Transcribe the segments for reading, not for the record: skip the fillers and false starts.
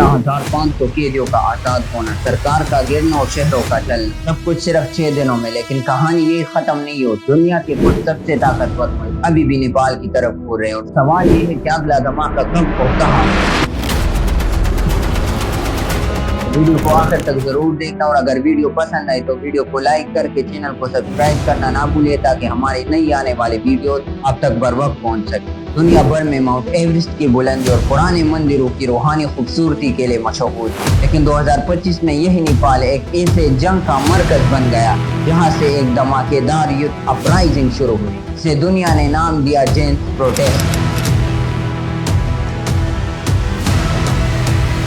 13,500 कैदियों का आजाद होना, सरकार का गिरना और शहरों का चलना, सब कुछ सिर्फ 6 दिनों में। लेकिन कहानी ये खत्म नहीं होती। दुनिया के कुछ सबसे ताकतवर मुल्क अभी भी नेपाल की तरफ घूर रहे हैं और सवाल ये है कि अगला धमाका कब और कहाँ। वीडियो को आखिर तक जरूर देखना और अगर वीडियो पसंद आए तो वीडियो को लाइक करके चैनल को सब्सक्राइब करना ना भूलिए ताकि हमारे नई आने वाले वीडियो आप तक बर वक्त पहुँच सके। दुनिया भर में माउंट एवरेस्ट की बुलंदी और पुराने मंदिरों की रूहानी खूबसूरती के लिए मशहूर है, लेकिन 2025 में यही नेपाल एक ऐसे जंग का मरकज बन गया जहां से एक धमाकेदार युद्ध अपराइजिंग शुरू हुई। इसे दुनिया ने नाम दिया जेन्स प्रोटेस्ट।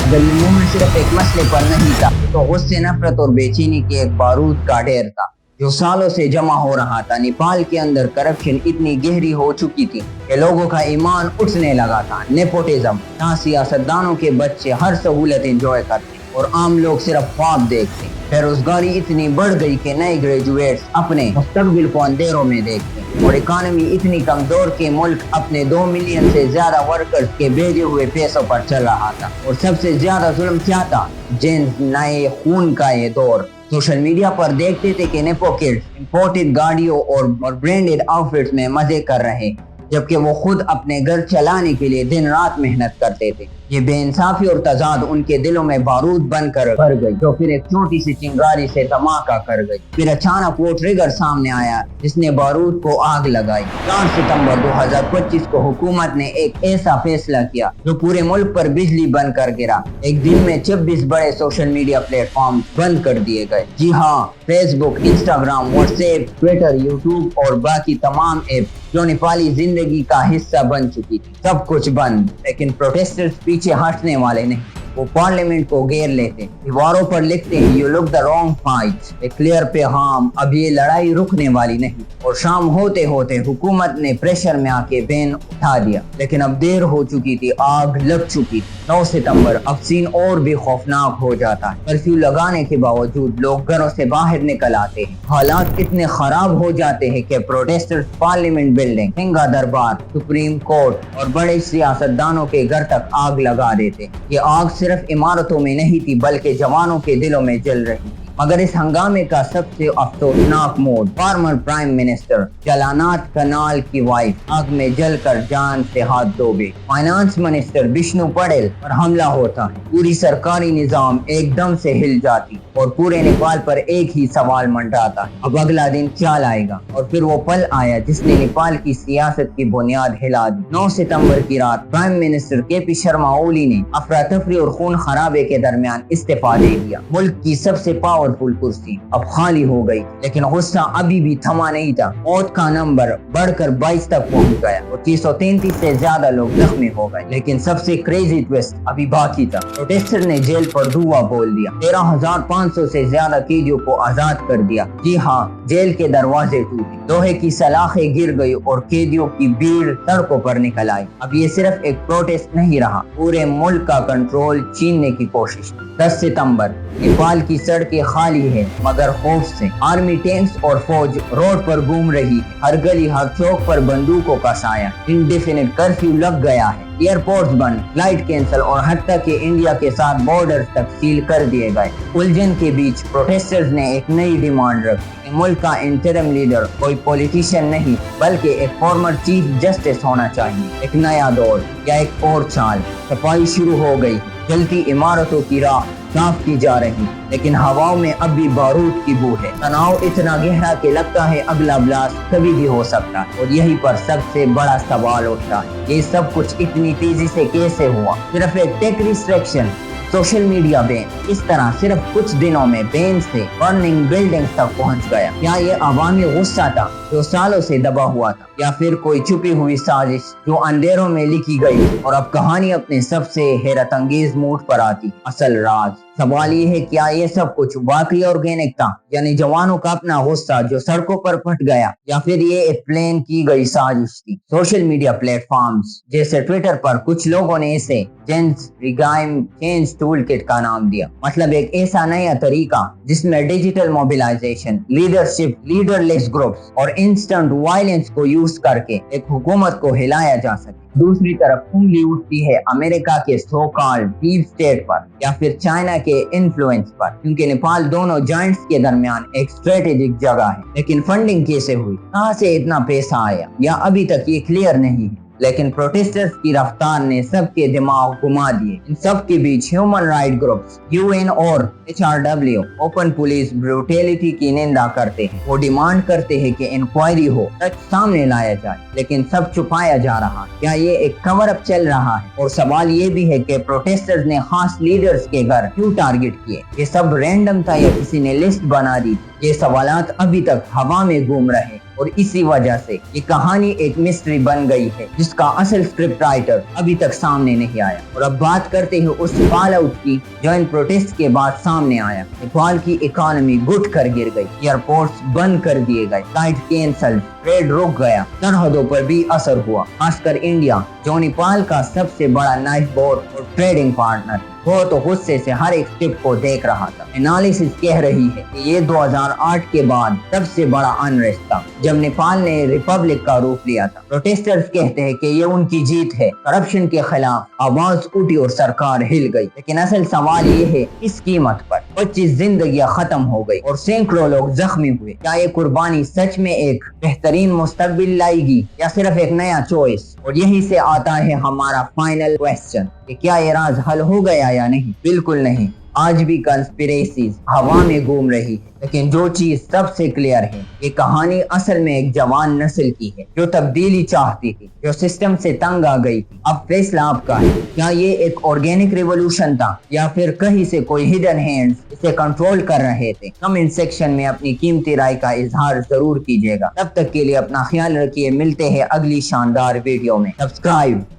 अगर ये मूवमेंट सिर्फ एक मसले पर नहीं था तो गुस्से, नफरत और बेचैनी के एक बारूद का ढेर था जो सालों से जमा हो रहा था। नेपाल के अंदर करप्शन इतनी गहरी हो चुकी थी कि लोगों का ईमान उठने लगा था। नेपोटिज्म, जहाँ सियासतदानों के बच्चे हर सहूलत एंजॉय करते और आम लोग सिर्फ ख्वाब देखते। बेरोजगारी इतनी बढ़ गई कि नए ग्रेजुएट्स अपने मुस्तकबिल को अंधेरों में देखते और इकोनॉमी इतनी कमजोर कि मुल्क अपने 2 मिलियन से ज्यादा वर्कर्स के भेजे हुए पैसों पर चल रहा था। और सबसे ज्यादा जुल्म क्या था? जेन्स नए खून का ये दौर। सोशल मीडिया पर देखते थे कि नेपो किड्स इंपोर्टेड गाड़ियों और ब्रांडेड आउटफिट्स में मजे कर रहे, जबकि वो खुद अपने घर चलाने के लिए दिन रात मेहनत करते थे। ये बेइंसाफी और तजाद उनके दिलों में बारूद बनकर भर गई, जो फिर एक छोटी सी चिंगारी से धमाका कर गई। फिर अचानक वो ट्रिगर सामने आया जिसने बारूद को आग लगाई। 4 सितंबर 2025 को हुकूमत ने एक ऐसा फैसला किया जो पूरे मुल्क पर बिजली बंद कर गिरा। एक दिन में 26 बड़े सोशल मीडिया प्लेटफॉर्म बंद कर दिए गए। जी हाँ, Facebook, Instagram, WhatsApp, Twitter, YouTube और बाकी तमाम ऐप जो नेपाली जिंदगी का हिस्सा बन चुकी थी, सब कुछ बंद। लेकिन प्रोटेस्टर्स पीछे हटने वाले नहीं। वो पार्लियामेंट को घेर लेते, दीवारों पर लिखते हैं you look the wrong fight, एक क्लियर पैगाम, अब ये लड़ाई रुकने वाली नहीं। और शाम होते होते हुकूमत ने प्रेशर में आके बैन उठा दिया, लेकिन अब देर हो चुकी थी, आग लग चुकी थी। 9 सितंबर अब सीन और भी खौफनाक हो जाता है। कर्फ्यू लगाने के बावजूद लोग घरों से बाहर निकल आते हैं। हालात इतने खराब हो जाते हैं कि प्रोटेस्टर्स पार्लियामेंट बिल्डिंग, सिंघा दरबार, सुप्रीम कोर्ट और बड़े सियासतदानों के घर तक आग लगा देते। ये आग सिर्फ इमारतों में नहीं थी बल्कि जवानों के दिलों में जल रही थी। मगर इस हंगामे का सबसे अफसोसनाक मोड़, फॉर्मर प्राइम मिनिस्टर जलानाथ कनाल की वाइफ आग में जलकर जान से हाथ धो गई। फाइनेंस मिनिस्टर विष्णु पटेल पर हमला होता है, पूरी सरकारी निजाम एकदम से हिल जाती और पूरे नेपाल पर एक ही सवाल मंडराता है, अब अगला दिन क्या लाएगा? और फिर वो पल आया जिसने नेपाल की सियासत की बुनियाद हिला दी। 9 सितंबर की रात prime minister KP Sharma Oli ने अफरा तफरी और खून खराबे के दरमियान इस्तीफा दे दिया। मुल्क की सबसे पावरफुल कुर्सी अब खाली हो गई, लेकिन गुस्सा अभी भी थमा नहीं था। मौत का नंबर बढ़कर 22 तक पहुंच गया और 333 से ज्यादा लोग जख्मी हो गए। लेकिन सबसे क्रेजी ट्विस्ट अभी बाकी था। प्रोटेस्टर ने जेल पर धुआं बोल दिया। 13,500 से ज्यादा कैदियों को आजाद कर दिया। जी हाँ, जेल के दरवाजे टूटे, लोहे की सलाखें गिर गई और कैदियों की भीड़ सड़कों पर निकल आई। अब ये सिर्फ एक प्रोटेस्ट नहीं रहा, पूरे मुल्क का कंट्रोल छीनने की कोशिश। 10 सितंबर नेपाल की सड़कें खाली है मगर खौफ से। आर्मी टैंक्स और फौज रोड पर घूम रही है, हर गली हर चौक पर बंदूकों का साया। इंडेफिनिट कर्फ्यू लग गया है, एयरपोर्ट्स बंद, फ्लाइट कैंसिल और हत्या के इंडिया के साथ बॉर्डर तक सील कर दिए गए। उलझन के बीच प्रोटेस्टर्स ने एक नई डिमांड रखी। मुल्क का इंटरिम लीडर कोई पॉलिटिशियन नहीं बल्कि एक फॉर्मर चीफ जस्टिस होना चाहिए। एक नया दौर या एक और चाल। सफाई शुरू हो गई, जलती इमारतों की राह साफ की जा रही, लेकिन हवाओं में अब भी बारूद की बू है। तनाव इतना गहरा कि लगता है अगला ब्लास्ट कभी भी हो सकता है। और यहीं पर सबसे बड़ा सवाल उठता है, ये सब कुछ इतनी तेजी से कैसे हुआ? सिर्फ एक tech restriction, social media ban, इस तरह सिर्फ कुछ दिनों में बैन से बर्निंग बिल्डिंग्स तक पहुंच गया। क्या ये अवामी गुस्सा था जो सालों से दबा हुआ था, या फिर कोई छुपी हुई साजिश जो अंधेरों में लिखी गई? और अब कहानी अपने सबसे हैरत अंगेज मोड़ पर आती, असल राज। सवाल ये है, क्या ये सब कुछ वाकई ऑर्गेनिक था, यानी जवानों का अपना गुस्सा जो सड़कों पर फट गया, या फिर ये एक प्लान की गई साजिश थी? सोशल मीडिया प्लेटफॉर्म्स जैसे ट्विटर पर कुछ लोगों ने इसे Gen Z regime change tool kit का नाम दिया। मतलब एक ऐसा नया तरीका जिसमें digital mobilisation, leadership, leaderless groups और इंस्टेंट वायलेंस को यूज करके एक हुकूमत को हिलाया जा सके। दूसरी तरफ उंगली उठती है अमेरिका के सो कॉल्ड डीप स्टेट पर या फिर चाइना के इन्फ्लुएंस पर, क्योंकि नेपाल दोनों जायंट्स के दरमियान एक स्ट्रेटेजिक जगह है। लेकिन फंडिंग कैसे हुई, कहां से इतना पैसा आया, या अभी तक ये क्लियर नहीं है। लेकिन प्रोटेस्टर्स की रफ्तार ने सबके दिमाग घुमा दिए। इन सब के बीच ह्यूमन राइट ग्रुप्स, यूएन और HRW ओपन पुलिस ब्रूटैलिटी की निंदा करते हैं। वो डिमांड करते हैं कि इंक्वायरी हो, सच सामने लाया जाए, लेकिन सब छुपाया जा रहा है। क्या ये एक कवर अप चल रहा है? और सवाल ये भी है कि प्रोटेस्टर्स ने खास लीडर्स के घर क्यों टारगेट किए? ये सब रैंडम था या किसी ने लिस्ट बना दी? ये सवालात अभी तक हवा में घूम रहे और इसी वजह से ये कहानी एक मिस्ट्री बन गई है जिसका असल स्क्रिप्ट राइटर अभी तक सामने नहीं आया। और अब बात करते हैं उस फॉल आउट की जो इन प्रोटेस्ट के बाद सामने आया। नेपाल की इकोनॉमी घुट कर गिर गई, एयरपोर्ट्स बंद कर दिए गए, फ्लाइट कैंसल, ट्रेड रुक गया, सरहदों पर भी असर हुआ। खासकर इंडिया जो नेपाल का सबसे बड़ा नाइफ बोट और ट्रेडिंग पार्टनर, वो तो गुस्से से हर एक स्टेप को देख रहा था। एनालिसिस कह रही है कि ये 2008 के बाद सबसे बड़ा अनरेस्ट था जब नेपाल ने रिपब्लिक का रूप लिया था। प्रोटेस्टर्स कहते हैं कि ये उनकी जीत है, करप्शन के खिलाफ आवाज उठी और सरकार हिल गई। लेकिन असल सवाल ये है इस कीमत पर 25 जिंदगियां खत्म हो गई और सैकड़ों लोग जख्मी हुए। क्या ये कुर्बानी सच में एक बेहतरीन मुस्तकबिल लाएगी या सिर्फ एक नया चॉइस? और यही से आता है हमारा फाइनल क्वेश्चन कि क्या ये राज हल हो गया या नहीं? बिल्कुल नहीं। आज भी कंस्पिरेसीज हवा में घूम रही है, लेकिन जो चीज सबसे क्लियर है, ये कहानी असल में एक जवान नस्ल की है जो तब्दीली चाहती थी, जो सिस्टम से तंग आ गई थी। अब फैसला आपका है, क्या ये एक ऑर्गेनिक रिवॉल्यूशन था या फिर कहीं से कोई हिडन हैंड्स इसे कंट्रोल कर रहे थे? कमेंट सेक्शन में अपनी कीमती राय का इजहार जरूर कीजिएगा। तब तक के लिए अपना ख्याल रखिए, मिलते हैं अगली शानदार वीडियो में। सब्सक्राइब